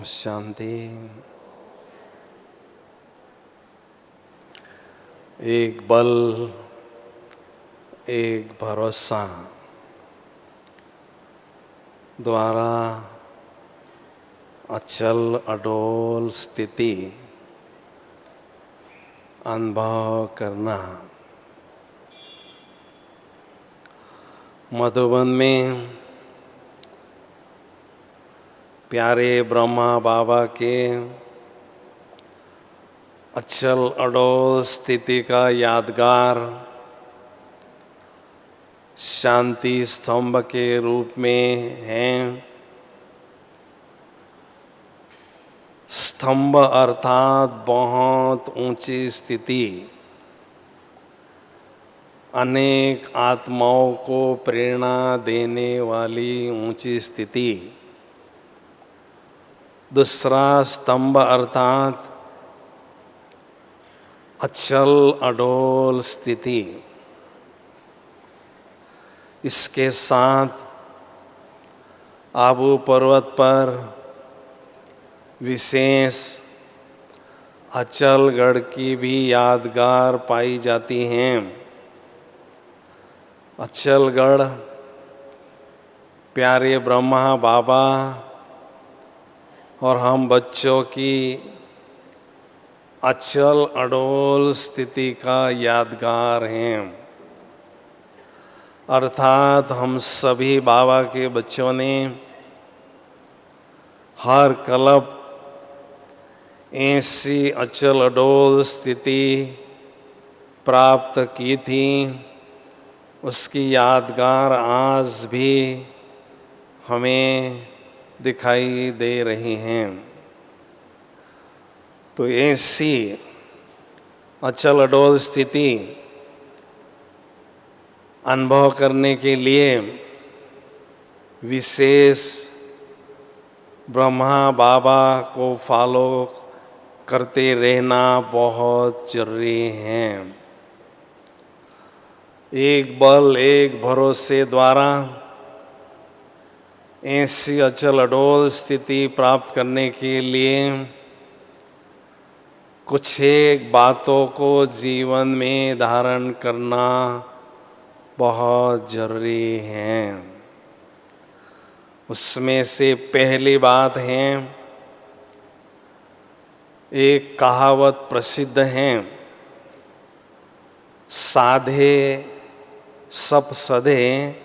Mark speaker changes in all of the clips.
Speaker 1: शांति। एक बल, एक भरोसा द्वारा अचल अडोल स्थिति अनुभव करना। मधुबन में प्यारे ब्रह्मा बाबा के अचल अडोल स्थिति का यादगार शांति स्तंभ के रूप में है। स्तंभ अर्थात बहुत ऊंची स्थिति, अनेक आत्माओं को प्रेरणा देने वाली ऊंची स्थिति। दूसरा स्तंभ अर्थात अचल अडोल स्थिति। इसके साथ आबू पर्वत पर विशेष अचलगढ़ की भी यादगार पाई जाती हैं। अचलगढ़ प्यारे ब्रह्मा बाबा और हम बच्चों की अचल अडोल स्थिति का यादगार हैं। अर्थात हम सभी बाबा के बच्चों ने हर कल्प ऐसी अचल अडोल स्थिति प्राप्त की थी। उसकी यादगार आज भी हमें दिखाई दे रही हैं। तो ऐसी अचल अडोल स्थिति अनुभव करने के लिए विशेष ब्रह्मा बाबा को फॉलो करते रहना बहुत जरूरी है। एक बल, एक भरोसे द्वारा ऐसी अचल अडोल स्थिति प्राप्त करने के लिए कुछ एक बातों को जीवन में धारण करना बहुत जरूरी है। उसमें से पहली बात है, एक कहावत प्रसिद्ध है, साधे सब सधे,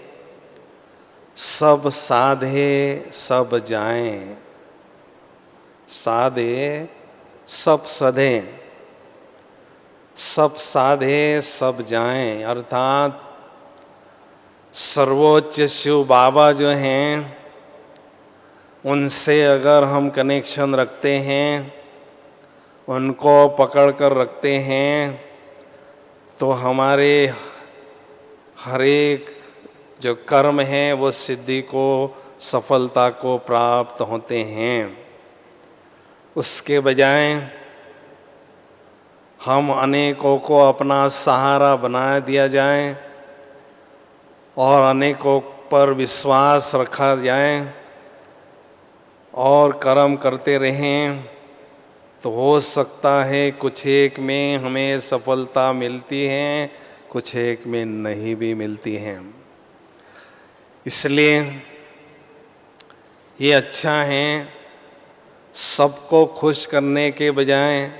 Speaker 1: सब साधे सब जाएं। साधे सब सधे, सब साधे सब जाएं। अर्थात सर्वोच्च शिव बाबा जो हैं, उनसे अगर हम कनेक्शन रखते हैं, उनको पकड़ कर रखते हैं, तो हमारे हर एक जो कर्म हैं वो सिद्धि को, सफलता को प्राप्त होते हैं। उसके बजाय हम अनेकों को अपना सहारा बना दिया जाए और अनेकों पर विश्वास रखा जाए और कर्म करते रहें, तो हो सकता है कुछ एक में हमें सफलता मिलती है, कुछ एक में नहीं भी मिलती है। इसलिए ये अच्छा है, सबको खुश करने के बजाय,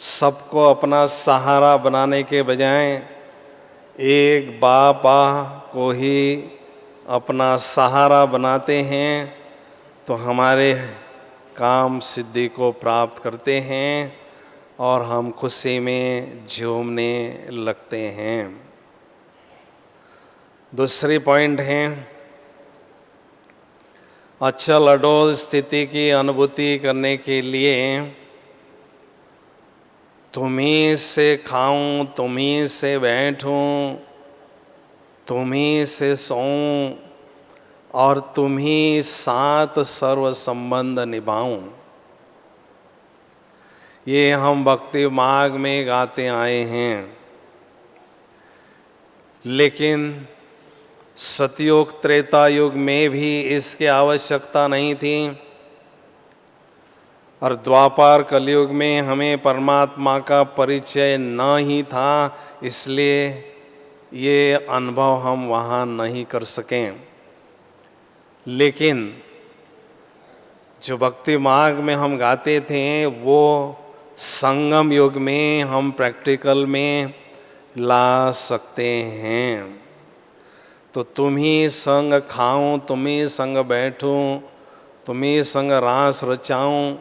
Speaker 1: सबको अपना सहारा बनाने के बजाय एक बाबा को ही अपना सहारा बनाते हैं, तो हमारे काम सिद्धि को प्राप्त करते हैं और हम खुशी में झूमने लगते हैं। दूसरी पॉइंट है, अचल अडोल स्थिति की अनुभूति करने के लिए तुम्ही से खाऊं, तुम्ही से बैठूं, तुम्ही से सोऊं और तुम्ही साथ सर्व संबंध निभाऊं। ये हम भक्ति मार्ग में गाते आए हैं। लेकिन सतयुग त्रेता युग में भी इसकी आवश्यकता नहीं थी। और द्वापर कलयुग में हमें परमात्मा का परिचय न ही था, इसलिए ये अनुभव हम वहाँ नहीं कर सकें। लेकिन जो भक्ति मार्ग में हम गाते थे वो संगम युग में हम प्रैक्टिकल में ला सकते हैं। तो तुम ही संग खाऊं, तुम ही संग बैठूं, तुम ही संग रास रचाऊं,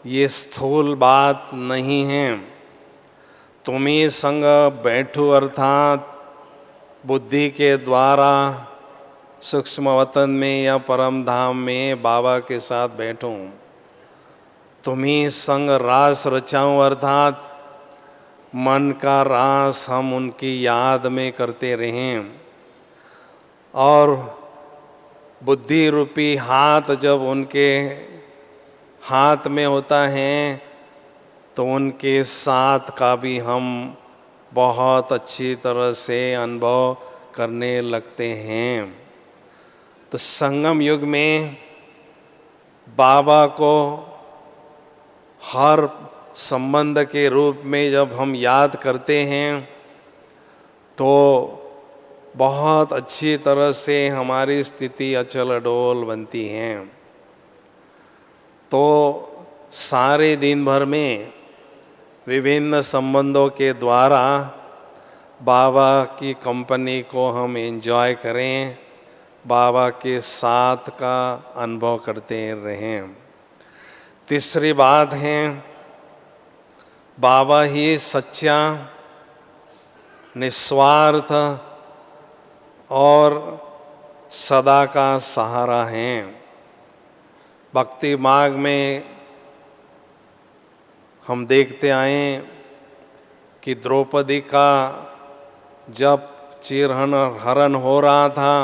Speaker 1: ये स्थूल बात नहीं है। तुम ही संग बैठो अर्थात बुद्धि के द्वारा सूक्ष्म वतन में या परम धाम में बाबा के साथ बैठूं। तुम ही संग रास रचाऊं अर्थात मन का रास हम उनकी याद में करते रहें। और बुद्धि रूपी हाथ जब उनके हाथ में होता है तो उनके साथ का भी हम बहुत अच्छी तरह से अनुभव करने लगते हैं। तो संगम युग में बाबा को हर संबंध के रूप में जब हम याद करते हैं तो बहुत अच्छी तरह से हमारी स्थिति अचल अडोल बनती है। तो सारे दिन भर में विभिन्न संबंधों के द्वारा बाबा की कंपनी को हम एंजॉय करें, बाबा के साथ का अनुभव करते रहें। तीसरी बात है, बाबा ही सच्चा निस्वार्थ और सदा का सहारा हैं। भक्ति मार्ग में हम देखते आए कि द्रौपदी का जब हरण हो रहा था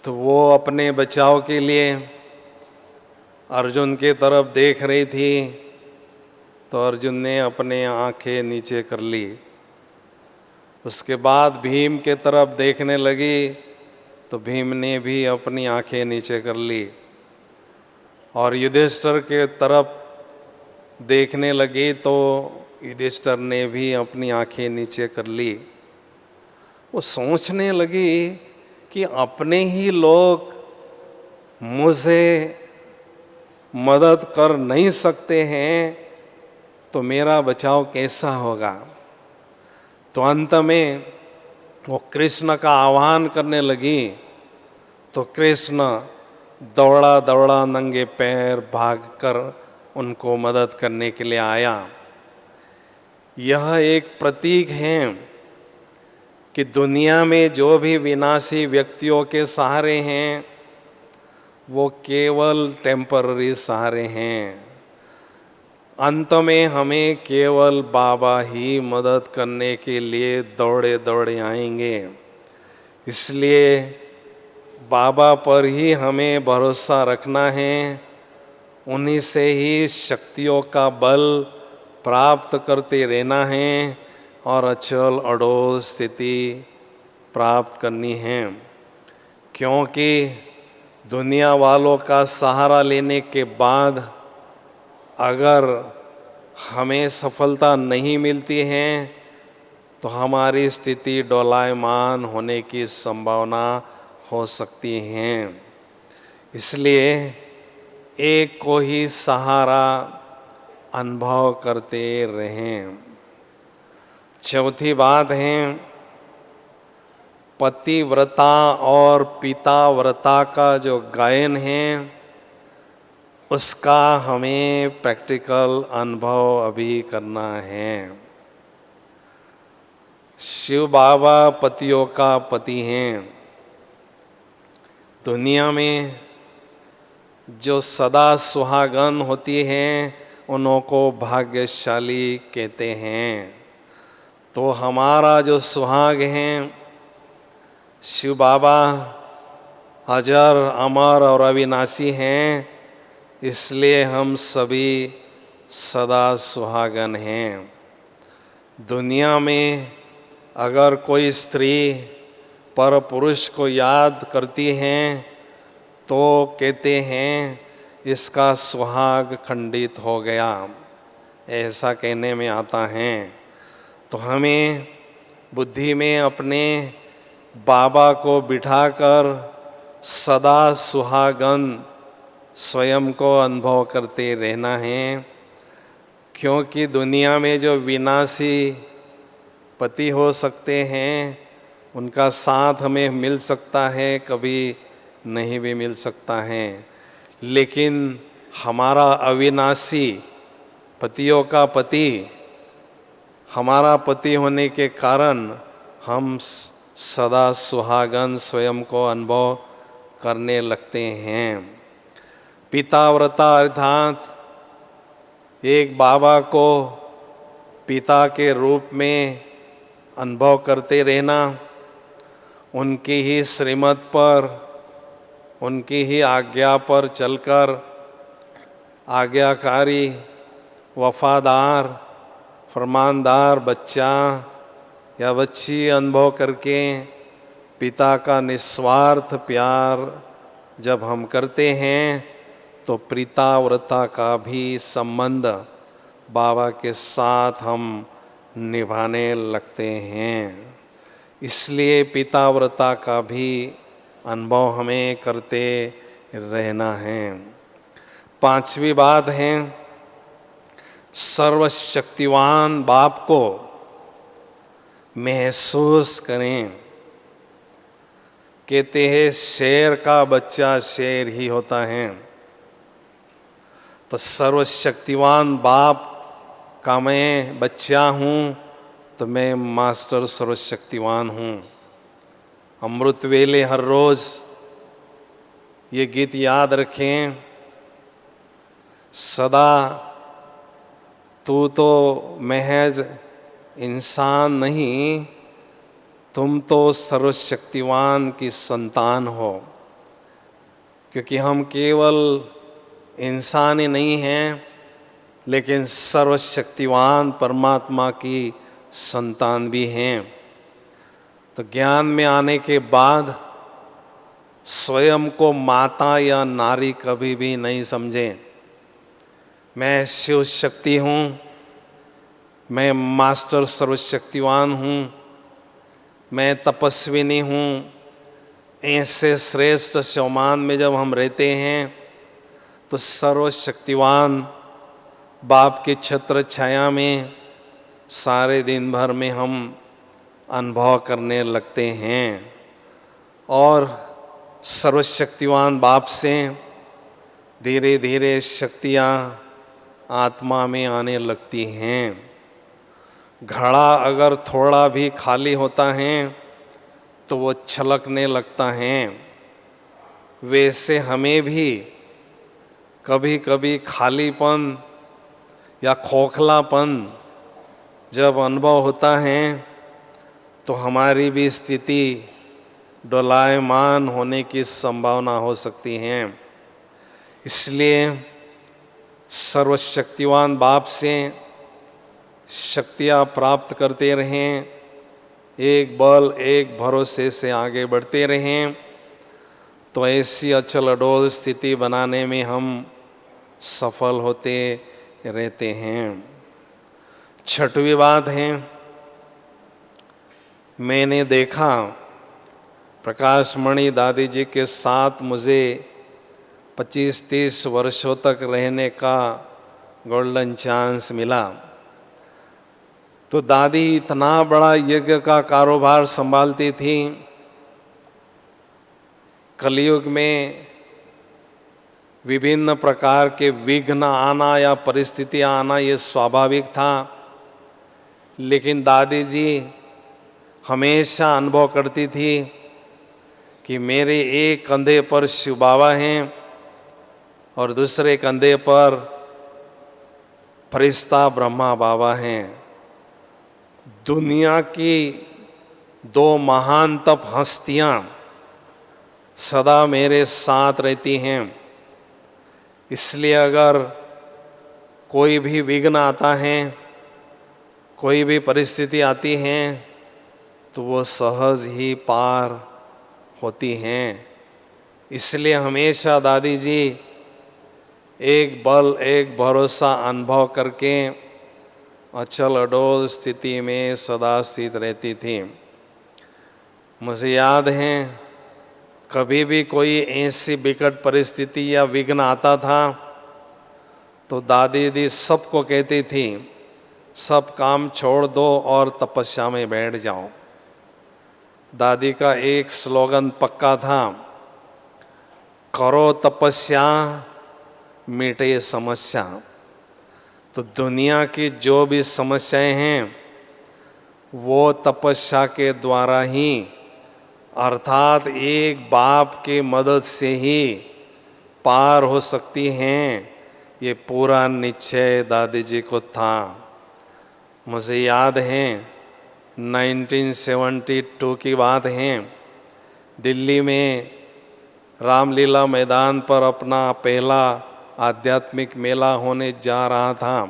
Speaker 1: तो वो अपने बचाव के लिए अर्जुन के तरफ देख रही थी, तो अर्जुन ने अपने आंखें नीचे कर ली। उसके बाद भीम के तरफ देखने लगी तो भीम ने भी अपनी आंखें नीचे कर ली। और युधिष्ठिर के तरफ देखने लगी तो युधिष्ठिर ने भी अपनी आंखें नीचे कर ली। वो सोचने लगी कि अपने ही लोग मुझे मदद कर नहीं सकते हैं तो मेरा बचाव कैसा होगा। तो अंत में वो कृष्ण का आह्वान करने लगी तो कृष्ण दौड़ा दौड़ा नंगे पैर भागकर उनको मदद करने के लिए आया। यह एक प्रतीक है कि दुनिया में जो भी विनाशी व्यक्तियों के सहारे हैं वो केवल टेम्पररी सहारे हैं। अंत में हमें केवल बाबा ही मदद करने के लिए दौड़े दौड़े आएंगे। इसलिए बाबा पर ही हमें भरोसा रखना है, उन्हीं से ही शक्तियों का बल प्राप्त करते रहना है और अचल अडोल स्थिति प्राप्त करनी है। क्योंकि दुनिया वालों का सहारा लेने के बाद अगर हमें सफलता नहीं मिलती है तो हमारी स्थिति डोलायमान होने की संभावना हो सकती है। इसलिए एक को ही सहारा अनुभव करते रहें। चौथी बात है, पतिव्रता और पिताव्रता का जो गायन है उसका हमें प्रैक्टिकल अनुभव अभी करना है। शिव बाबा पतियों का पति हैं। दुनिया में जो सदा सुहागन होती हैं उन्हों को भाग्यशाली कहते हैं। तो हमारा जो सुहाग हैं शिव बाबा अजर अमर और अविनाशी हैं, इसलिए हम सभी सदा सुहागन हैं। दुनिया में अगर कोई स्त्री पर पुरुष को याद करती हैं तो कहते हैं इसका सुहाग खंडित हो गया, ऐसा कहने में आता है। तो हमें बुद्धि में अपने बाबा को बिठाकर सदा सुहागन स्वयं को अनुभव करते रहना है, क्योंकि दुनिया में जो विनाशी पति हो सकते हैं उनका साथ हमें मिल सकता है, कभी नहीं भी मिल सकता है, लेकिन हमारा अविनाशी पतियों का पति, हमारा पति होने के कारण हम सदा सुहागन स्वयं को अनुभव करने लगते हैं। पिताव्रता अर्थात एक बाबा को पिता के रूप में अनुभव करते रहना, उनकी ही श्रीमत पर, उनकी ही आज्ञा पर चलकर आज्ञाकारी, वफादार, फरमानदार बच्चा या बच्ची अनुभव करके पिता का निस्वार्थ प्यार जब हम करते हैं तो पिताव्रता का भी संबंध बाबा के साथ हम निभाने लगते हैं। इसलिए पिताव्रता का भी अनुभव हमें करते रहना है। पांचवी बात है, सर्वशक्तिवान बाप को महसूस करें। कहते हैं शेर का बच्चा शेर ही होता है, तो सर्वशक्तिवान बाप का मैं बच्चा हूँ तो मैं मास्टर सर्वशक्तिवान हूँ। अमृत वेले हर रोज ये गीत याद रखें, सदा तू तो महज इंसान नहीं, तुम तो सर्वशक्तिवान की संतान हो, क्योंकि हम केवल इंसान ही नहीं हैं लेकिन सर्वशक्तिवान परमात्मा की संतान भी हैं। तो ज्ञान में आने के बाद स्वयं को माता या नारी कभी भी नहीं समझें। मैं शिव शक्ति हूँ, मैं मास्टर सर्वशक्तिवान हूँ, मैं तपस्विनी हूँ। ऐसे श्रेष्ठ शौमान में जब हम रहते हैं तो सर्वशक्तिवान बाप के छत्र छाया में सारे दिन भर में हम अनुभव करने लगते हैं और सर्वशक्तिवान बाप से धीरे धीरे शक्तियाँ आत्मा में आने लगती हैं। घड़ा अगर थोड़ा भी खाली होता है तो वो छलकने लगता है। वैसे हमें भी कभी कभी खालीपन या खोखलापन जब अनुभव होता है तो हमारी भी स्थिति डोलायमान होने की संभावना हो सकती है। इसलिए सर्वशक्तिवान बाप से शक्तियाँ प्राप्त करते रहें, एक बल एक भरोसे से आगे बढ़ते रहें, तो ऐसी अचल अडोल स्थिति बनाने में हम सफल होते रहते हैं। छठवीं बात है, मैंने देखा प्रकाश मणि दादी जी के साथ मुझे 25-30 वर्षों तक रहने का गोल्डन चांस मिला। तो दादी इतना बड़ा यज्ञ का कारोबार संभालती थी। कलयुग में विभिन्न प्रकार के विघ्न आना या परिस्थितियां आना ये स्वाभाविक था, लेकिन दादी जी हमेशा अनुभव करती थी कि मेरे एक कंधे पर शिव बाबा हैं और दूसरे कंधे पर फरिश्ता ब्रह्मा बाबा हैं। दुनिया की दो महान तप हस्तियाँ सदा मेरे साथ रहती हैं। इसलिए अगर कोई भी विघ्न आता है, कोई भी परिस्थिति आती है तो वो सहज ही पार होती हैं। इसलिए हमेशा दादी जी एक बल एक भरोसा अनुभव करके अचल अडोल स्थिति में सदा स्थित रहती थी। मुझे याद है कभी भी कोई ऐसी विकट परिस्थिति या विघ्न आता था तो दादी दी सबको कहती थी, सब काम छोड़ दो और तपस्या में बैठ जाओ। दादी का एक स्लोगन पक्का था, करो तपस्या मिटे समस्या। तो दुनिया की जो भी समस्याएं हैं वो तपस्या के द्वारा ही, अर्थात एक बाप की मदद से ही पार हो सकती हैं। ये पूरा निश्चय दादी जी को था। मुझे याद है 1972 की बात है, दिल्ली में रामलीला मैदान पर अपना पहला आध्यात्मिक मेला होने जा रहा था।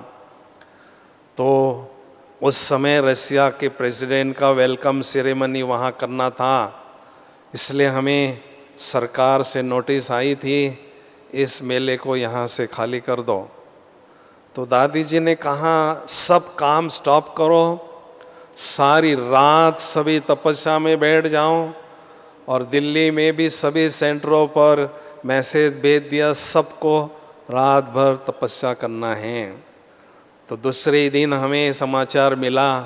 Speaker 1: तो उस समय रशिया के प्रेसिडेंट का वेलकम सेरेमनी वहाँ करना था, इसलिए हमें सरकार से नोटिस आई थी इस मेले को यहाँ से खाली कर दो। तो दादी जी ने कहा सब काम स्टॉप करो, सारी रात सभी तपस्या में बैठ जाओ। और दिल्ली में भी सभी सेंटरों पर मैसेज भेज दिया, सबको रात भर तपस्या करना है। तो दूसरे दिन हमें समाचार मिला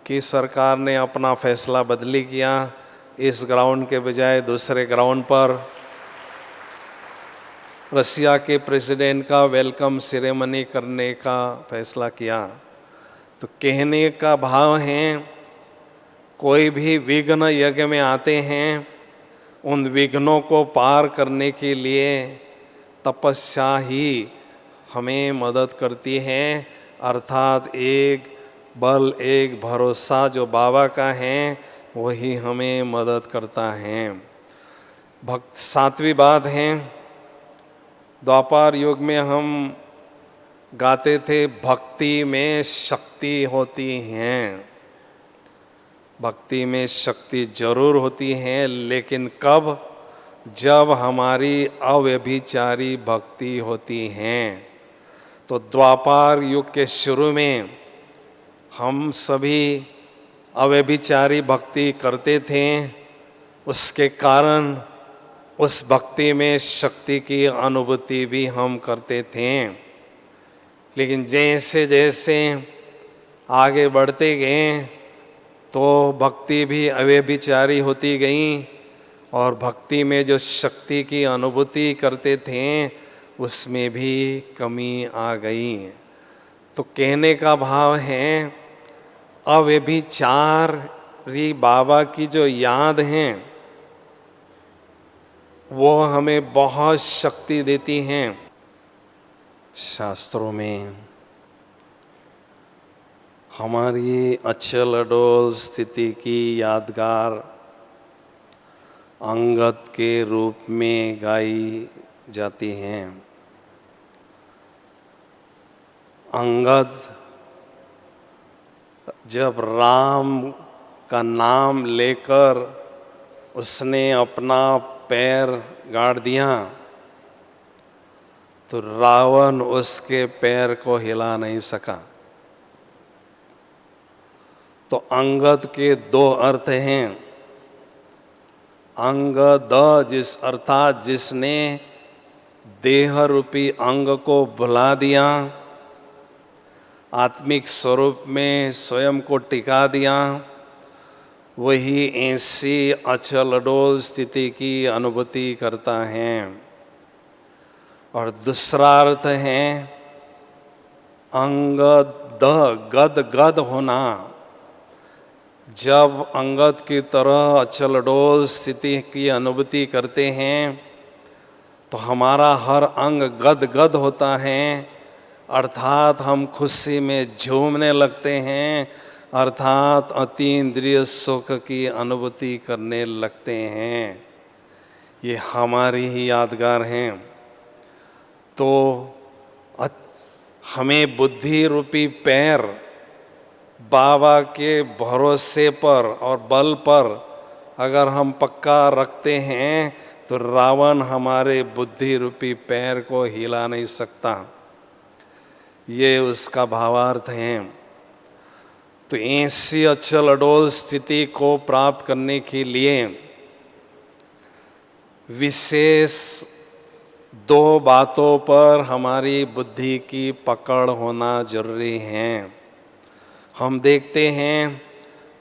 Speaker 1: कि सरकार ने अपना फैसला बदली किया, इस ग्राउंड के बजाय दूसरे ग्राउंड पर रशिया के प्रेसिडेंट का वेलकम सेरेमनी करने का फैसला किया। तो कहने का भाव है, कोई भी विघ्न यज्ञ में आते हैं, उन विघ्नों को पार करने के लिए तपस्या ही हमें मदद करती है। अर्थात एक बल एक भरोसा जो बाबा का है वही हमें मदद करता है। भक्त सातवीं बात है, द्वापर युग में हम गाते थे, भक्ति में शक्ति होती है। भक्ति में शक्ति जरूर होती है, लेकिन कब? जब हमारी अव्यभिचारी भक्ति होती है। तो द्वापर युग के शुरू में हम सभी अव्यभिचारी भक्ति करते थे, उसके कारण उस भक्ति में शक्ति की अनुभूति भी हम करते थे। लेकिन जैसे जैसे आगे बढ़ते गए तो भक्ति भी अव्यभिचारी होती गई और भक्ति में जो शक्ति की अनुभूति करते थे उसमें भी कमी आ गई। तो कहने का भाव है, अव्यभिचारी बाबा की जो याद है वो हमें बहुत शक्ति देती हैं। शास्त्रों में हमारी अचल अडोल स्थिति की यादगार अंगद के रूप में गाई जाती हैं। अंगद जब राम का नाम लेकर उसने अपना पैर गाड़ दिया तो रावण उसके पैर को हिला नहीं सका। तो अंगद के दो अर्थ हैं। अंगद जिस अर्थात जिसने देह रूपी अंग को भुला दिया, आत्मिक स्वरूप में स्वयं को टिका दिया, वही ऐसी अचल अडोल स्थिति की अनुभूति करता है। और दूसरा अर्थ है अंगद गद गद होना। जब अंगद की तरह अचल अडोल स्थिति की अनुभूति करते हैं तो हमारा हर अंग गद गद होता है, अर्थात हम खुशी में झूमने लगते हैं, अर्थात अतीन्द्रिय सुख की अनुभूति करने लगते हैं। ये हमारी ही यादगार हैं। तो हमें बुद्धि रूपी पैर बाबा के भरोसे पर और बल पर अगर हम पक्का रखते हैं तो रावण हमारे बुद्धि रूपी पैर को हिला नहीं सकता। ये उसका भावार्थ है। तो ऐसी अचल अडोल स्थिति को प्राप्त करने के लिए विशेष दो बातों पर हमारी बुद्धि की पकड़ होना जरूरी है। हम देखते हैं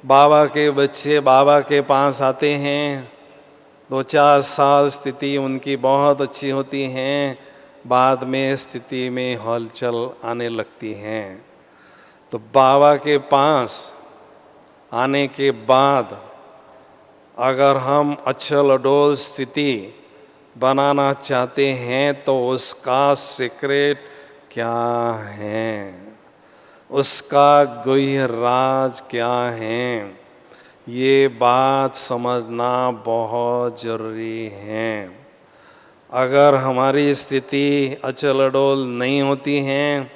Speaker 1: बाबा के बच्चे बाबा के पास आते हैं, 2-4 साल स्थिति उनकी बहुत अच्छी होती है, बाद में स्थिति में हलचल आने लगती है। तो बाबा के पास आने के बाद अगर हम अचल अडोल स्थिति बनाना चाहते हैं तो उसका सीक्रेट क्या है, उसका गुह्य राज क्या है, ये बात समझना बहुत जरूरी है। अगर हमारी स्थिति अचल अडोल नहीं होती है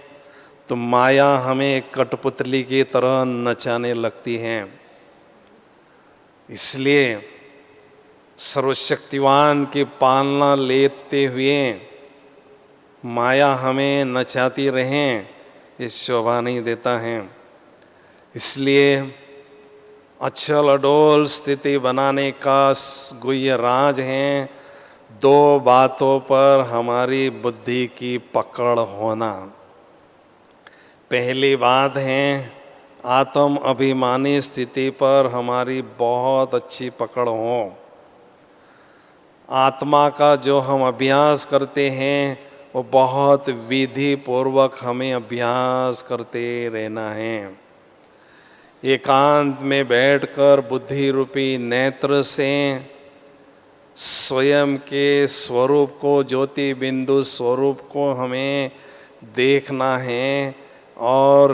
Speaker 1: तो माया हमें कठपुतली की तरह नचाने लगती है। इसलिए सर्वशक्तिवान की पालना लेते हुए माया हमें नचाती रहें, ये शोभा नहीं देता है। इसलिए अचल अडोल स्थिति बनाने का गुह्य राज है 2 बातों पर हमारी बुद्धि की पकड़ होना। पहली बात है आत्म अभिमानी स्थिति पर हमारी बहुत अच्छी पकड़ हो। आत्मा का जो हम अभ्यास करते हैं वो बहुत विधि पूर्वक हमें अभ्यास करते रहना है। एकांत में बैठकर बुद्धि रूपी नेत्र से स्वयं के स्वरूप को, ज्योति बिंदु स्वरूप को हमें देखना है और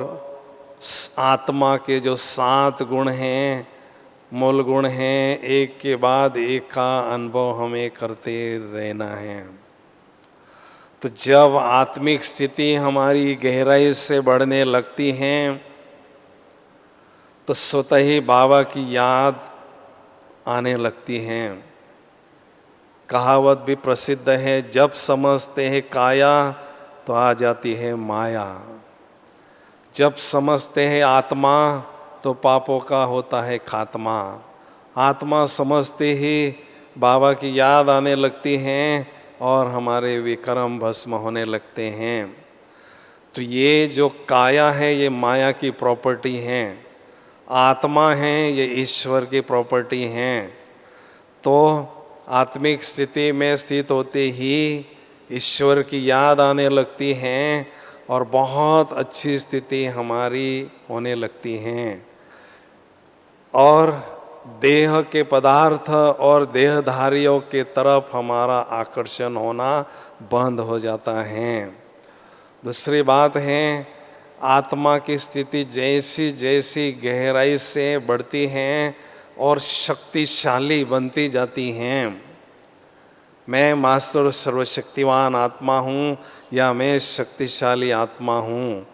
Speaker 1: आत्मा के जो 7 गुण हैं, मूल गुण हैं, एक के बाद एक का अनुभव हमें करते रहना है। तो जब आत्मिक स्थिति हमारी गहराई से बढ़ने लगती है तो स्वतः ही बाबा की याद आने लगती है। कहावत भी प्रसिद्ध है, जब समझते हैं काया तो आ जाती है माया। जब समझते हैं आत्मा तो पापों का होता है खात्मा। आत्मा समझते ही बाबा की याद आने लगती हैं और हमारे विक्रम भस्म होने लगते हैं। तो ये जो काया है ये माया की प्रॉपर्टी है, आत्मा है ये ईश्वर की प्रॉपर्टी है। तो आत्मिक स्थिति में स्थित होते ही ईश्वर की याद आने लगती है और बहुत अच्छी स्थिति हमारी होने लगती हैं और देह के पदार्थ और देहधारियों के तरफ हमारा आकर्षण होना बंद हो जाता है। दूसरी बात है आत्मा की स्थिति जैसी जैसी गहराई से बढ़ती है और शक्तिशाली बनती जाती हैं। मैं मास्टर सर्वशक्तिवान आत्मा हूँ या मैं शक्तिशाली आत्मा हूँ,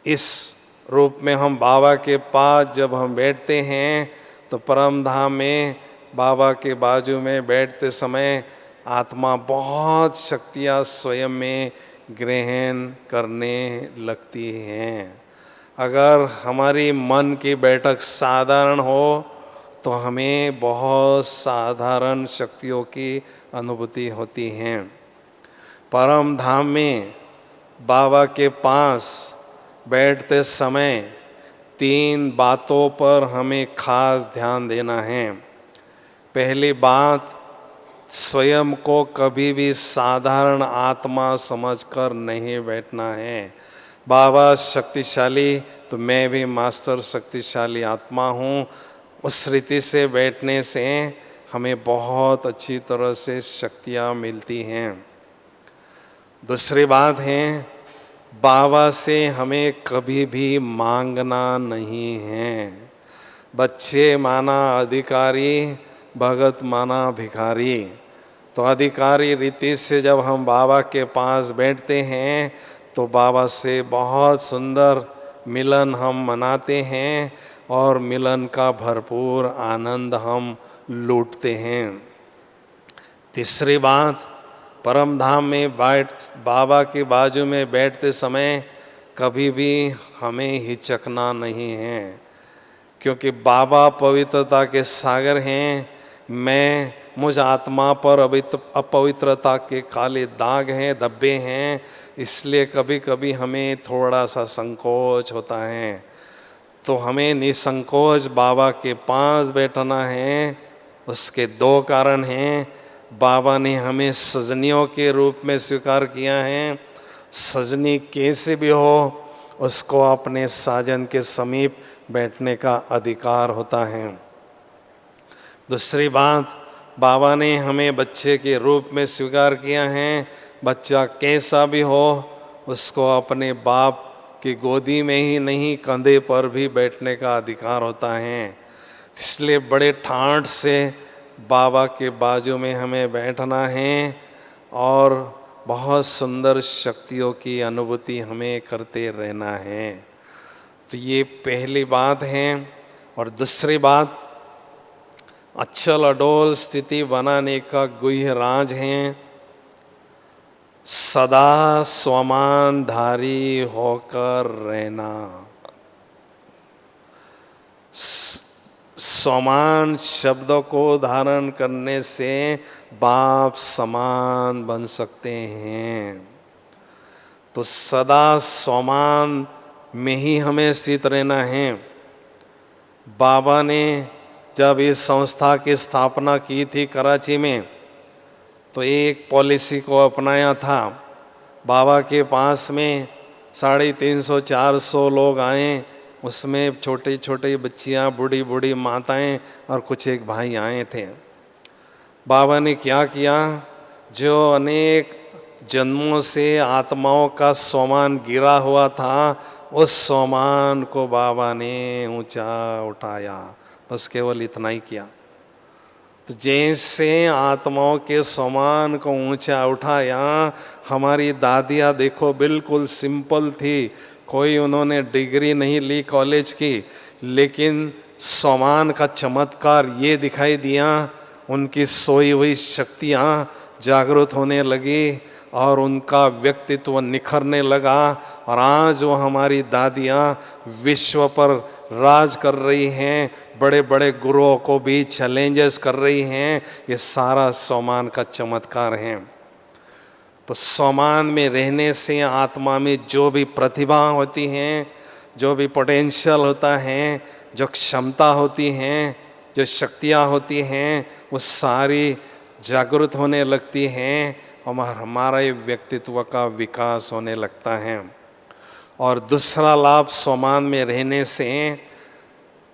Speaker 1: इस रूप में हम बाबा के पास जब हम बैठते हैं तो परम धाम में बाबा के बाजू में बैठते समय आत्मा बहुत शक्तियाँ स्वयं में ग्रहण करने लगती हैं। अगर हमारी मन की बैठक साधारण हो तो हमें बहुत साधारण शक्तियों की अनुभूति होती है। परम धाम में बाबा के पास बैठते समय 3 बातों पर हमें खास ध्यान देना है। पहली बात, स्वयं को कभी भी साधारण आत्मा समझकर नहीं बैठना है। बाबा शक्तिशाली तो मैं भी मास्टर शक्तिशाली आत्मा हूँ, उस रीति से बैठने से हमें बहुत अच्छी तरह से शक्तियाँ मिलती हैं। दूसरी बात है बाबा से हमें कभी भी मांगना नहीं है। बच्चे माना अधिकारी, भगत माना भिखारी। तो अधिकारी रीति से जब हम बाबा के पास बैठते हैं तो बाबा से बहुत सुंदर मिलन हम मनाते हैं और मिलन का भरपूर आनंद हम लूटते हैं। तीसरी बात, परम धाम में बाबा के बाजू में बैठते समय कभी भी हमें हिचकना नहीं है, क्योंकि बाबा पवित्रता के सागर हैं। मुझ आत्मा पर अपवित्रता के काले दाग हैं, धब्बे हैं, इसलिए कभी कभी हमें थोड़ा सा संकोच होता है। तो हमें निसंकोच बाबा के पास बैठना है। उसके दो कारण हैं। बाबा ने हमें सजनियों के रूप में स्वीकार किया है। सजनी कैसे भी हो, उसको अपने साजन के समीप बैठने का अधिकार होता है। दूसरी बात, बाबा ने हमें बच्चे के रूप में स्वीकार किया है। बच्चा कैसा भी हो, उसको अपने बाप की गोदी में ही नहीं, कंधे पर भी बैठने का अधिकार होता है। इसलिए बड़े ठाठ से बाबा के बाजू में हमें बैठना है और बहुत सुंदर शक्तियों की अनुभूति हमें करते रहना है। तो ये पहली बात है। और दूसरी बात, अचल अडोल स्थिति बनाने का गुह्य राज है सदा स्वमानधारी होकर रहना। स्वमान शब्द को धारण करने से बाप समान बन सकते हैं। तो सदा स्वमान में ही हमें स्थित रहना है। बाबा ने जब इस संस्था की स्थापना की थी कराची में, तो एक पॉलिसी को अपनाया था। बाबा के पास में 350-400 लोग आए, उसमें छोटी छोटी बच्चियां, बूढ़ी बूढ़ी माताएं और कुछ एक भाई आए थे। बाबा ने क्या किया, जो अनेक जन्मों से आत्माओं का सोमान गिरा हुआ था, उस सोमान को बाबा ने ऊंचा उठाया। बस केवल इतना ही किया। तो जैसे आत्माओं के सोमान को ऊंचा उठाया, हमारी दादियाँ देखो बिल्कुल सिंपल थी, कोई उन्होंने डिग्री नहीं ली कॉलेज की, लेकिन सोमान का चमत्कार ये दिखाई दिया, उनकी सोई हुई शक्तियाँ जागृत होने लगी और उनका व्यक्तित्व निखरने लगा। और आज वो हमारी दादियाँ विश्व पर राज कर रही हैं, बड़े बड़े गुरुओं को भी चैलेंजेस कर रही हैं। ये सारा सोमान का चमत्कार है। तो सोमान में रहने से आत्मा में जो भी प्रतिभा होती हैं, जो भी पोटेंशियल होता है, जो क्षमता होती हैं, जो शक्तियाँ होती हैं, वो सारी जागृत होने लगती हैं और हमारा व्यक्तित्व का विकास होने लगता है। और दूसरा लाभ, सोमान में रहने से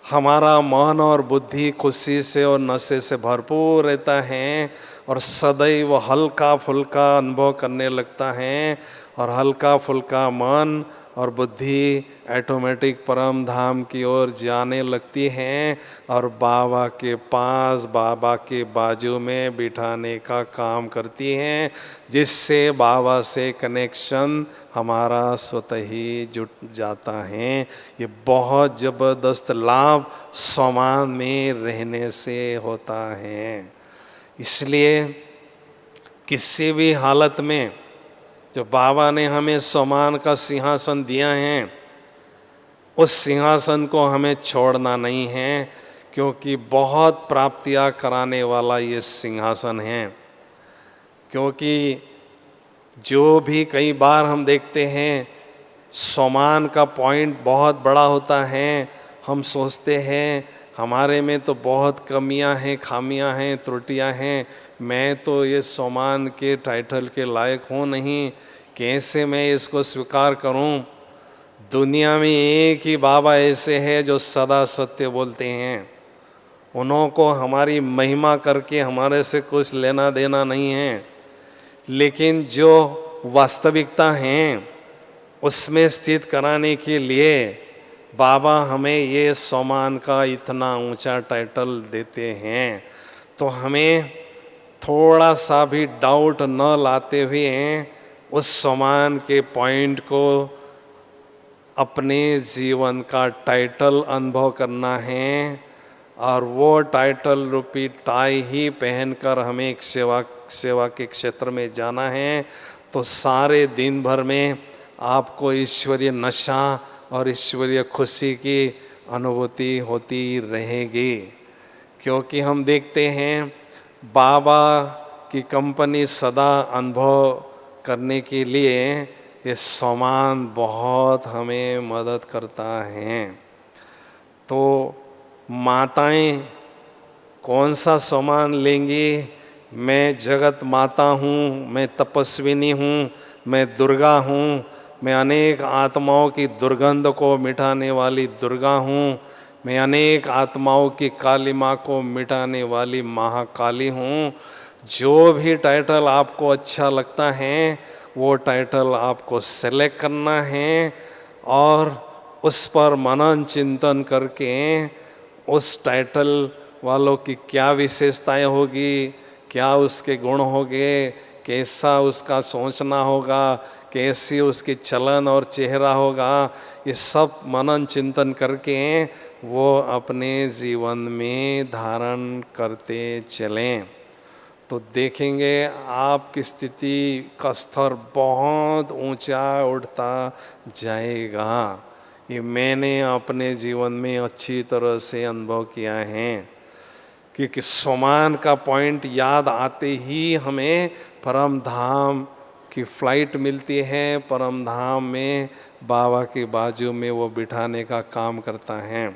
Speaker 1: हमारा मन और बुद्धि खुशी से और नशे से भरपूर रहता है और सदैव हल्का फुल्का अनुभव करने लगता है। और हल्का फुल्का मन और बुद्धि ऑटोमेटिक परम धाम की ओर जाने लगती हैं और बाबा के पास, बाबा के बाजू में बिठाने का काम करती हैं, जिससे बाबा से कनेक्शन हमारा स्वतः ही जुट जाता है। ये बहुत ज़बरदस्त लाभ सोमान में रहने से होता है। इसलिए किसी भी हालत में जो बाबा ने हमें सोमान का सिंहासन दिया है, उस सिंहासन को हमें छोड़ना नहीं है, क्योंकि बहुत प्राप्तियां कराने वाला ये सिंहासन है। क्योंकि जो भी कई बार हम देखते हैं सोमान का पॉइंट बहुत बड़ा होता है, हम सोचते हैं हमारे में तो बहुत कमियां हैं, खामियां हैं, त्रुटियां हैं, मैं तो ये सोमान के टाइटल के लायक हूँ नहीं, कैसे मैं इसको स्वीकार करूं। दुनिया में एक ही बाबा ऐसे हैं जो सदा सत्य बोलते हैं। उनको हमारी महिमा करके हमारे से कुछ लेना देना नहीं है, लेकिन जो वास्तविकता हैं उसमें स्थित कराने के लिए बाबा हमें ये सोमान का इतना ऊंचा टाइटल देते हैं। तो हमें थोड़ा सा भी डाउट न लाते हुए उस सोमान के पॉइंट को अपने जीवन का टाइटल अनुभव करना है और वो टाइटल रूपी टाई ही पहनकर हमें एक सेवा सेवा के क्षेत्र में जाना है तो सारे दिन भर में आपको ईश्वरीय नशा और ईश्वरीय खुशी की अनुभूति होती रहेगी। क्योंकि हम देखते हैं बाबा की कंपनी सदा अनुभव करने के लिए ये सामान बहुत हमें मदद करता है। तो माताएं कौन सा सामान लेंगी? मैं जगत माता हूँ, मैं तपस्विनी हूँ, मैं दुर्गा हूँ, मैं अनेक आत्माओं की दुर्गंध को मिटाने वाली दुर्गा हूँ, मैं अनेक आत्माओं की काली माँ को मिटाने वाली महाकाली हूँ। जो भी टाइटल आपको अच्छा लगता है वो टाइटल आपको सेलेक्ट करना है और उस पर मनन चिंतन करके उस टाइटल वालों की क्या विशेषताएं होगी, क्या उसके गुण होंगे, कैसा उसका सोचना होगा, कैसी उसकी चलन और चेहरा होगा, ये सब मनन चिंतन करके वो अपने जीवन में धारण करते चलें तो देखेंगे आपकी स्थिति का स्तर बहुत ऊंचा उठता जाएगा। ये मैंने अपने जीवन में अच्छी तरह से अनुभव किया है कि सोमान का पॉइंट याद आते ही हमें परम धाम की फ्लाइट मिलती है। परम धाम में बाबा के बाजू में वो बिठाने का काम करता है।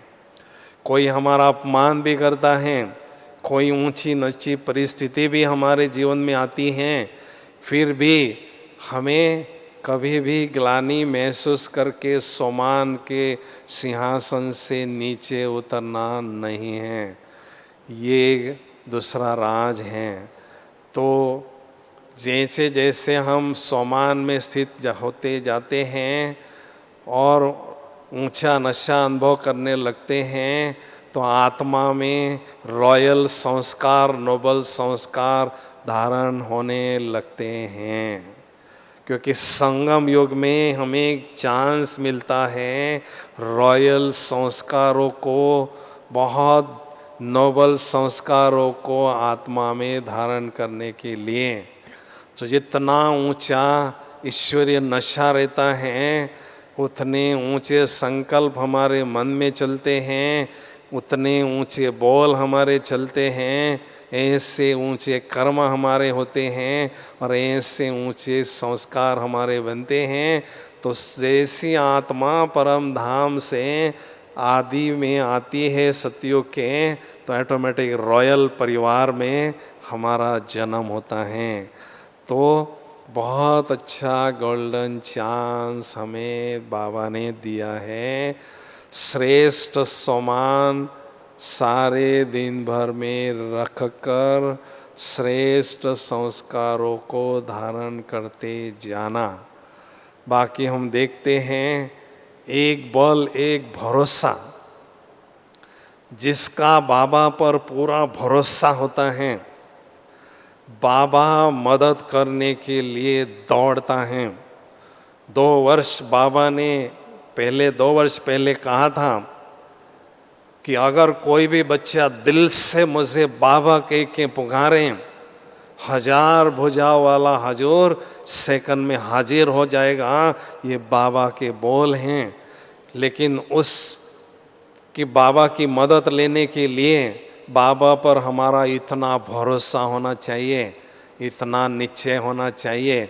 Speaker 1: कोई हमारा अपमान भी करता है, कोई ऊंची नीची परिस्थिति भी हमारे जीवन में आती हैं, फिर भी हमें कभी भी ग्लानि महसूस करके सोमान के सिंहासन से नीचे उतरना नहीं है। ये दूसरा राज है। तो जैसे जैसे हम सोमान में स्थित होते जाते हैं और ऊंचा नशा अनुभव करने लगते हैं तो आत्मा में रॉयल संस्कार, नोबल संस्कार धारण होने लगते हैं। क्योंकि संगम युग में हमें एक चांस मिलता है रॉयल संस्कारों को, बहुत नोबल संस्कारों को आत्मा में धारण करने के लिए। तो जितना ऊंचा ईश्वरीय नशा रहता है उतने ऊंचे संकल्प हमारे मन में चलते हैं, उतने ऊंचे बोल हमारे चलते हैं, ऐसे ऊंचे कर्म हमारे होते हैं और ऐसे ऊंचे संस्कार हमारे बनते हैं। तो जैसी आत्मा परम धाम से आदि में आती है सतयुग के, तो ऑटोमेटिक रॉयल परिवार में हमारा जन्म होता है। तो बहुत अच्छा गोल्डन चांस हमें बाबा ने दिया है। श्रेष्ठ सामान सारे दिन भर में रखकर श्रेष्ठ संस्कारों को धारण करते जाना। बाकी हम देखते हैं एक बल एक भरोसा, जिसका बाबा पर पूरा भरोसा होता है, बाबा मदद करने के लिए दौड़ता है। 2 वर्ष बाबा ने 2 वर्ष पहले कहा था कि अगर कोई भी बच्चा दिल से मुझे बाबा कह के पुकारे, 1000 भुजाओं वाला हजूर सेकंड में हाजिर हो जाएगा। ये बाबा के बोल हैं। लेकिन उस कि बाबा की मदद लेने के लिए बाबा पर हमारा इतना भरोसा होना चाहिए, इतना निश्चय होना चाहिए,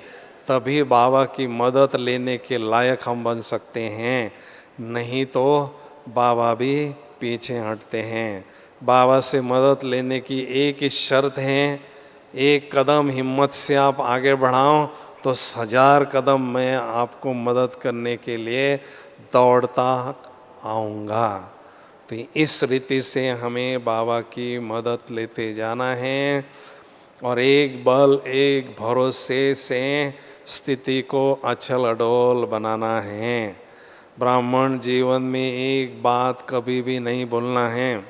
Speaker 1: तभी बाबा की मदद लेने के लायक हम बन सकते हैं। नहीं तो बाबा भी पीछे हटते हैं। बाबा से मदद लेने की एक ही शर्त है, एक कदम हिम्मत से आप आगे बढ़ाओ तो 1000 कदम मैं आपको मदद करने के लिए दौड़ता आऊँगा। तो इस रीति से हमें बाबा की मदद लेते जाना है और एक बल एक भरोसे से स्थिति को अचल अडोल बनाना है। ब्राह्मण जीवन में एक बात कभी भी नहीं भूलना है,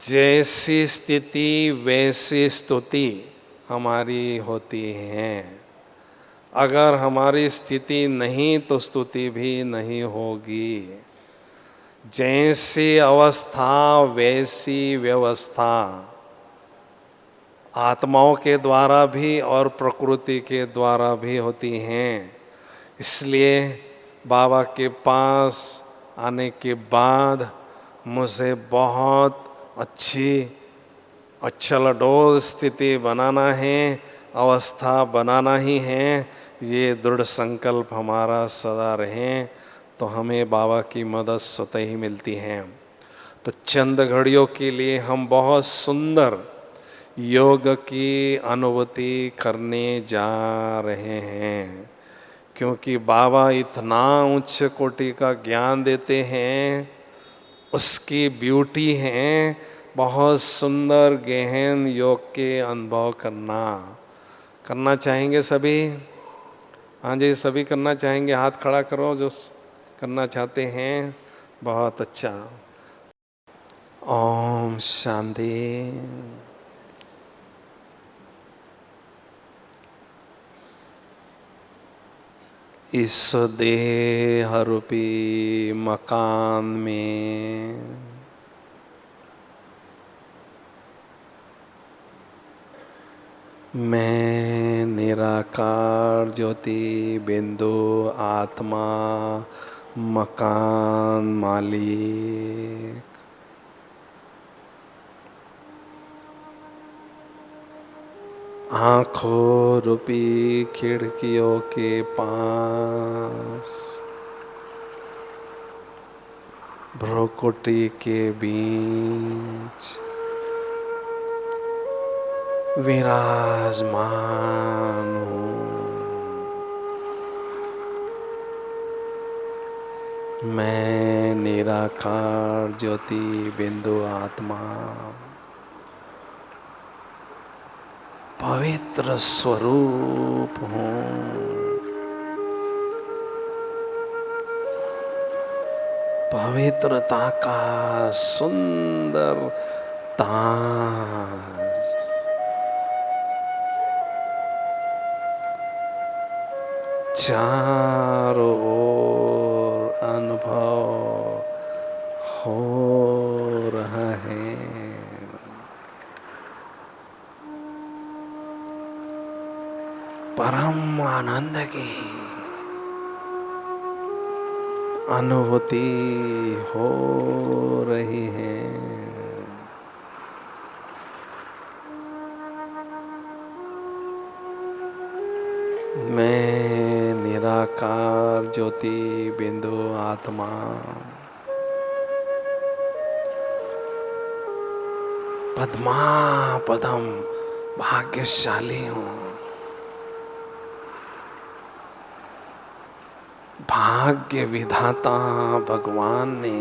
Speaker 1: जैसी स्थिति वैसी स्तुति हमारी होती है। अगर हमारी स्थिति नहीं तो स्तुति भी नहीं होगी। जैसी अवस्था वैसी व्यवस्था। आत्माओं के द्वारा भी और प्रकृति के द्वारा भी होती हैं। इसलिए बाबा के पास आने के बाद मुझे बहुत अच्छी अचल स्थिति बनाना है, अवस्था बनाना ही है। ये दृढ़ संकल्प हमारा सदा रहे तो हमें बाबा की मदद स्वतः ही मिलती है। तो चंद घड़ियों के लिए हम बहुत सुंदर योग की अनुभूति करने जा रहे हैं, क्योंकि बाबा इतना उच्च कोटि का ज्ञान देते हैं, उसकी ब्यूटी है बहुत सुंदर गहन योग के अनुभव करना चाहेंगे सभी? हाँ जी, सभी करना चाहेंगे? हाथ खड़ा करो जो करना चाहते हैं। बहुत अच्छा। ओम शांति। इस देह रूपी मकान में मैं निराकार ज्योति बिंदु आत्मा मकान मालिक आँखों रूपी खिड़कियों के पास भ्रुकुटी के बीच विराजमान हूँ। मैं निराकार ज्योति बिंदु आत्मा पवित्र स्वरूप हूँ। पवित्रता का सुंदर ताज चारों ओर अनुभव हो रहा है। परम आनंद की अनुभूति हो रही है। मैं निराकार ज्योति बिंदु आत्मा पद्मा पदम भाग्यशाली हूँ। भाग्य विधाता भगवान ने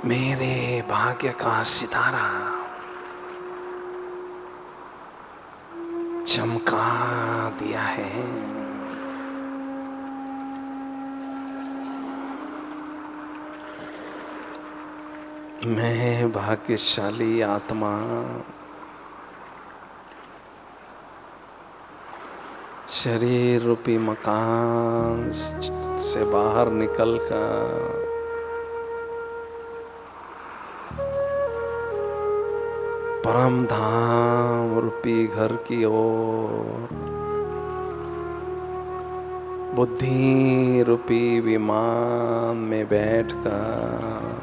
Speaker 1: मेरे भाग्य का सितारा चमका दिया है। मैं भाग्यशाली आत्मा शरीर रूपी मकान से बाहर निकलकर परम धाम रूपी घर की ओर बुद्धि रूपी विमान में बैठकर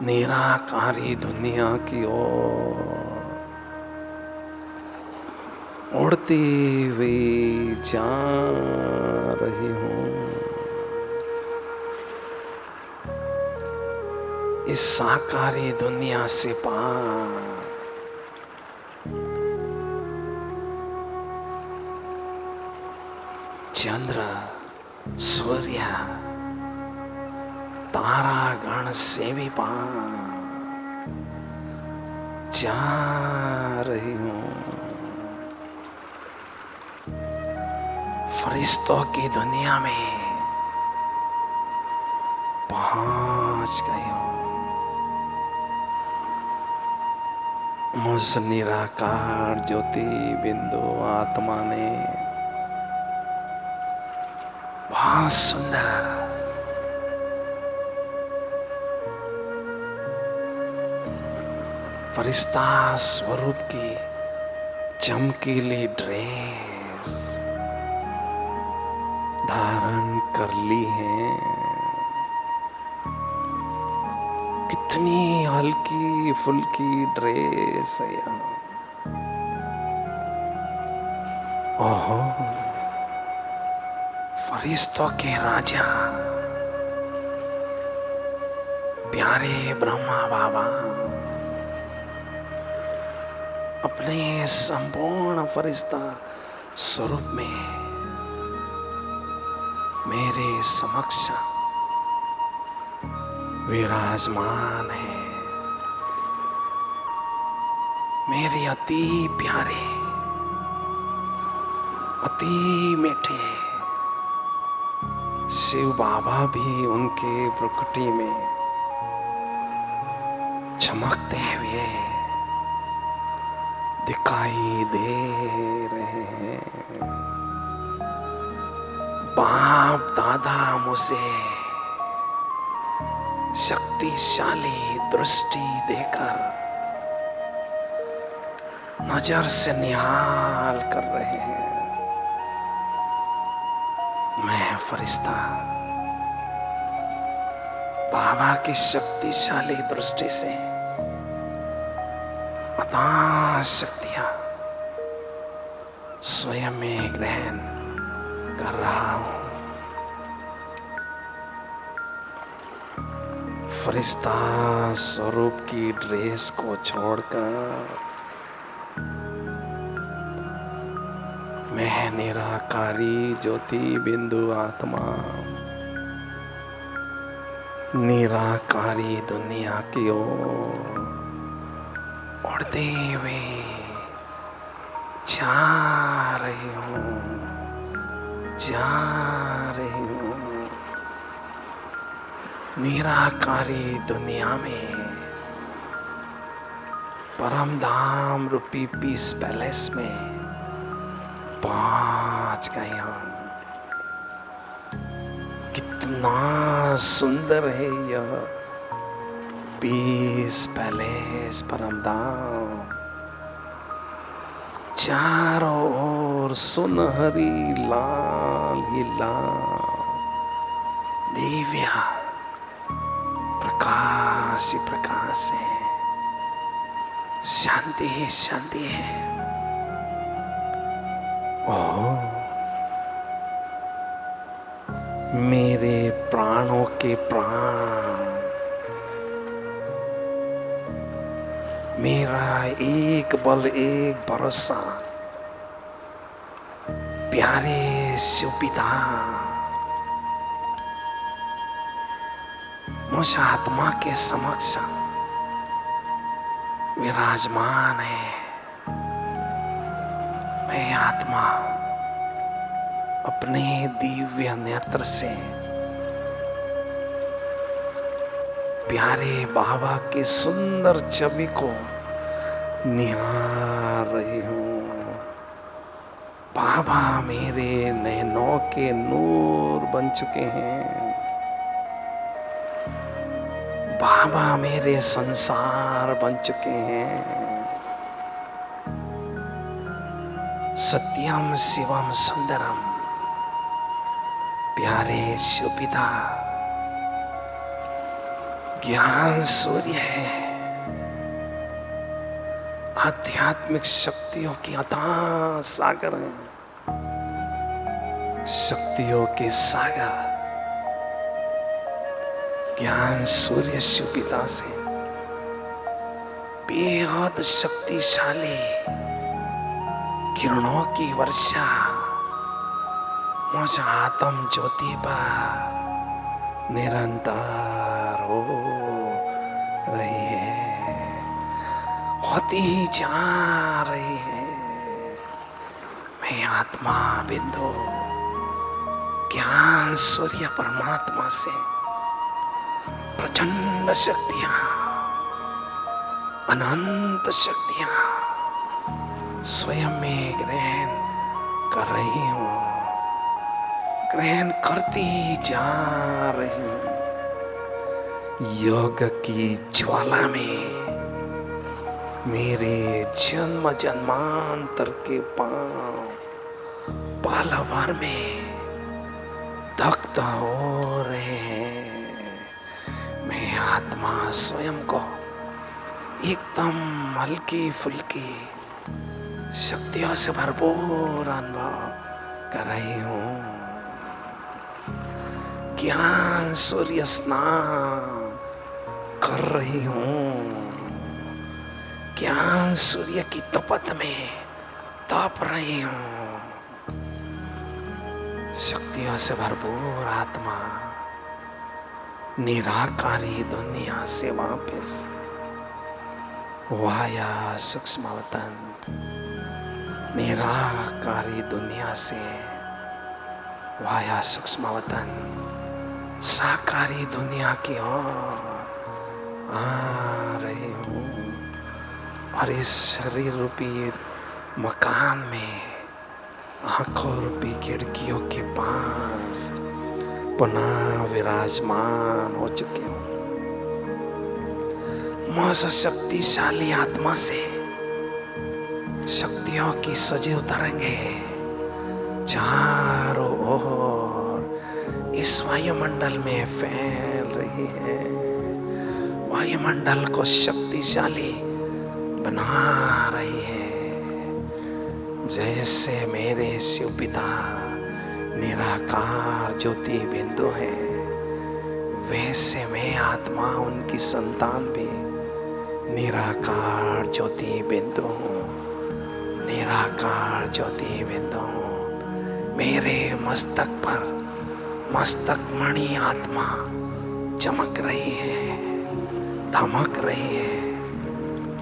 Speaker 1: निराकारी दुनिया की ओर उड़ती हुई जा रही हूँ। इस साकारी दुनिया से पार चंद्र सूर्य तारा गण से भी पार जा रही हूँ। फरिश्तों की दुनिया में पहुंच गई हूँ। मुझ निराकार ज्योति बिंदु आत्मा ने बहुत सुंदर फरिश्ता स्वरूप की चमकीली ड्रेस धारण कर ली है। कितनी हल्की फुल्की ड्रेस है यार। ओहो, फरिश्तों के राजा प्यारे ब्रह्मा बाबा अपने संपूर्ण फरिश्ता स्वरूप में मेरे समक्ष विराजमान है। मेरे अति प्यारे, अति मीठे शिव बाबा भी उनके प्रकृति में चमकते हुए दिखाई दे रहे हैं। बाप दादा मुझे शक्तिशाली दृष्टि देकर नजर से निहाल कर रहे हैं। मैं फरिश्ता बाबा की शक्तिशाली दृष्टि से अथाह शक्तियां स्वयं में ग्रहण कर रहा हूं। फरिश्ता स्वरूप की ड्रेस को छोड़कर मैं निराकारी ज्योति बिंदु आत्मा निराकारी दुनिया की ओर उड़ते हुए जा रही हूँ, जा रही हूँ। निराकारी दुनिया में परम धाम रूपी पीस पैलेस में पहुंच गए हूँ। कितना सुंदर है यह पीस पैलेस परम धाम। चारों ओर सुनहरी लाल ही लाल दिव्य प्रकाश ही प्रकाश है। शांति ही शांति है। ओह, मेरे प्राणों के प्राण, मेरा एक बल एक भरोसा प्यारे शिवपिता मुझ आत्मा के समक्ष विराजमान है। मैं आत्मा अपने दिव्य नेत्र से प्यारे बाबा की सुंदर छवि को निहार रही हूँ। बाबा मेरे नैनों के नूर बन चुके हैं। बाबा मेरे संसार बन चुके हैं। सत्यम शिवम सुंदरम प्यारे शिवपिता ज्ञान सूर्य है। आध्यात्मिक शक्तियों की अथाह सागर है। शक्तियों के सागर ज्ञान सूर्य शिवपिता से बेहद शक्तिशाली किरणों की वर्षा मुझ आत्म ज्योति पर निरंतर हो रही है, होती ही जा रही है। मैं आत्मा बिंदु ज्ञान सूर्य परमात्मा से प्रचंड शक्तियां, अनंत शक्तियां स्वयं में ग्रहण कर रही हूं, ग्रहण करती जा रही हूं। योग की ज्वाला में मेरे जन्म जन्मांतर के पांव पल भर में दग्ध हो रहे हैं। मैं आत्मा स्वयं को एकदम हल्की फुल्की शक्तियों से भरपूर अनुभव कर रही हूँ। ज्ञान सूर्य स्नान कर रही हूँ। ज्ञान सूर्य की तपत में तप रही हूँ। शक्तियों से भरपूर आत्मा निराकारी दुनिया से वापस वाया सूक्ष्म वतन, निराकारी दुनिया से वाया सूक्ष्म वतन, साकारी दुनिया की ओर आ रही हूँ। और इस शरीर रूपी मकान में आंखों रूपी खिड़कियों के पास पुनः विराजमान हो चुके हूँ। मैं उस शक्तिशाली आत्मा से शक्तियों की सजीव तरंगे चारों ओर इस वायुमंडल में फैल रही है। वायुमंडल को शक्तिशाली बना रही है। जैसे मेरे शिव पिता निराकार ज्योति बिंदु है, वैसे मैं आत्मा उनकी संतान भी निराकार ज्योति बिंदु हूँ। निराकार ज्योति बिंदु हूँ। मेरे मस्तक पर मस्तक मणि आत्मा चमक रही है, धमक रही है।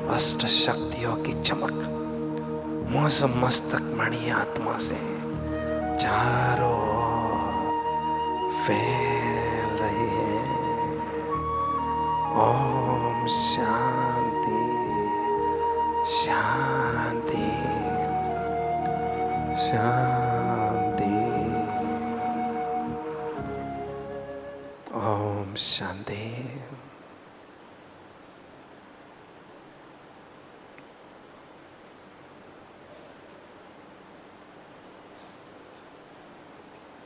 Speaker 1: अष्ट शक्तियों की चमक मुझ मस्तक मणि आत्मा से चारों ओर फैल रही है। ओम शांति शांति शांति। ओम शांति।